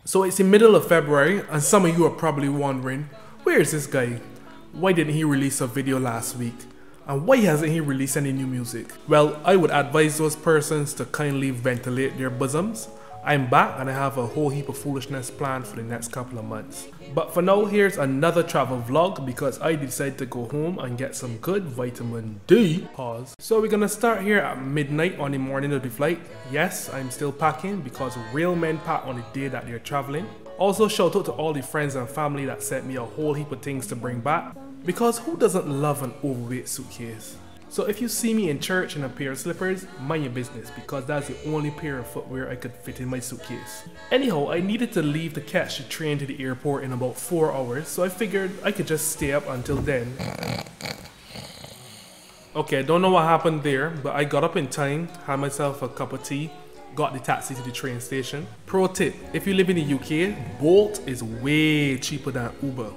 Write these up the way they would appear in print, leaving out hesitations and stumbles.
So it's the middle of February, and some of you are probably wondering, where is this guy? Why didn't he release a video last week? And why hasn't he released any new music? Well, I would advise those persons to kindly ventilate their bosoms. I'm back and I have a whole heap of foolishness planned for the next couple of months. But for now, here's another travel vlog because I decided to go home and get some good vitamin D. Pause. So we're gonna start here at midnight on the morning of the flight. Yes, I'm still packing because real men pack on the day that they're traveling. Also, shout out to all the friends and family that sent me a whole heap of things to bring back. Because who doesn't love an overweight suitcase? So if you see me in church in a pair of slippers, mind your business because that's the only pair of footwear I could fit in my suitcase. Anyhow, I needed to leave to catch the train to the airport in about 4 hours, so I figured I could just stay up until then. Okay, I don't know what happened there, but I got up in time, had myself a cup of tea, got the taxi to the train station. Pro tip, if you live in the UK, Bolt is way cheaper than Uber.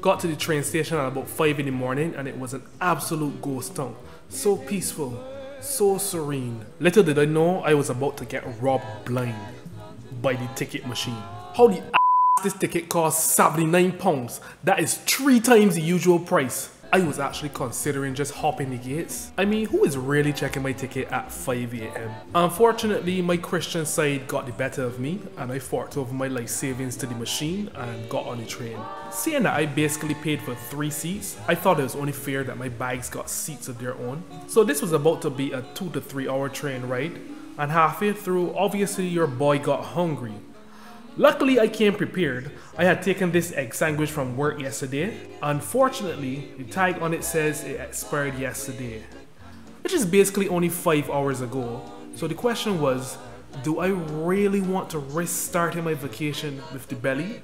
Got to the train station at about 5 in the morning and it was an absolute ghost town. So peaceful, so serene. Little did I know I was about to get robbed blind by the ticket machine. How the ass this ticket cost £79? That is 3 times the usual price. I was actually considering just hopping the gates. I mean, who is really checking my ticket at 5 AM? Unfortunately, my Christian side got the better of me and I forked over my life savings to the machine and got on the train. Seeing that I basically paid for 3 seats, I thought it was only fair that my bags got seats of their own. So this was about to be a 2 to 3 hour train ride, and halfway through, obviously your boy got hungry. Luckily, I came prepared. I had taken this egg sandwich from work yesterday. Unfortunately, the tag on it says it expired yesterday, which is basically only 5 hours ago. So the question was, do I really want to risk starting my vacation with the belly?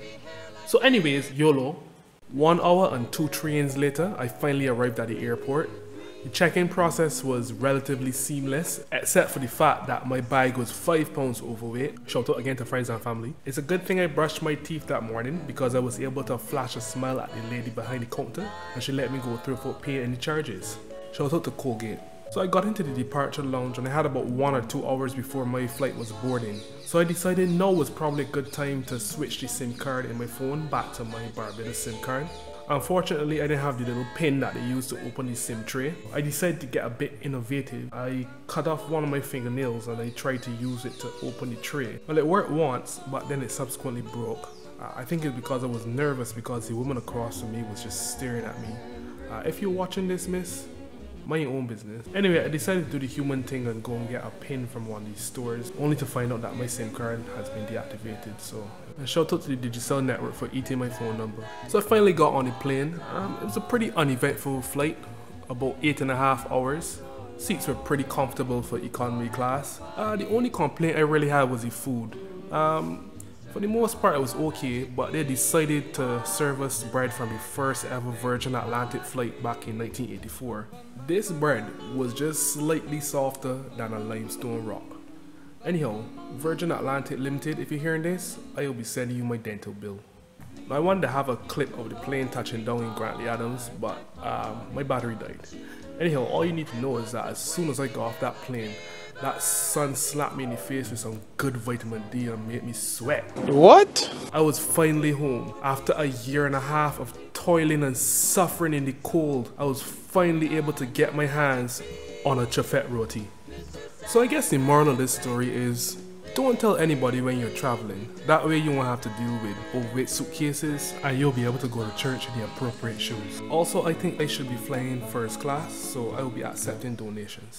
So anyways, YOLO. 1 hour and 2 trains later, I finally arrived at the airport. The check-in process was relatively seamless, except for the fact that my bag was 5 pounds overweight. Shout out again to friends and family. It's a good thing I brushed my teeth that morning because I was able to flash a smile at the lady behind the counter and she let me go through without paying any charges. Shout out to Colgate. So I got into the departure lounge and I had about 1 or 2 hours before my flight was boarding. So I decided now was probably a good time to switch the SIM card in my phone back to my Barbados SIM card. Unfortunately, I didn't have the little pin that they use to open the SIM tray. I decided to get a bit innovative. I cut off one of my fingernails and I tried to use it to open the tray. Well, it worked once, but then it subsequently broke. I think it's because I was nervous because the woman across from me was just staring at me. If you're watching this, miss, mind your own business. Anyway, I decided to do the human thing and go and get a pin from one of these stores, only to find out that my SIM card has been deactivated. So, and shout out to the Digicel network for eating my phone number. So I finally got on the plane. It was a pretty uneventful flight, about 8.5 hours. Seats were pretty comfortable for economy class. The only complaint I really had was the food. For the most part it was okay, but they decided to serve us bread from the first ever Virgin Atlantic flight back in 1984. This bread was just slightly softer than a limestone rock. Anyhow, Virgin Atlantic Limited, if you're hearing this, I will be sending you my dental bill. Now, I wanted to have a clip of the plane touching down in Grantley Adams, but my battery died. Anyhow, all you need to know is that as soon as I got off that plane, that sun slapped me in the face with some good vitamin D and made me sweat. What? I was finally home. After a 1.5 years of toiling and suffering in the cold, I was finally able to get my hands on a chafet roti. So I guess the moral of this story is, don't tell anybody when you're traveling. That way you won't have to deal with overweight suitcases and you'll be able to go to church in the appropriate shoes. Also, I think I should be flying first class, so I will be accepting donations.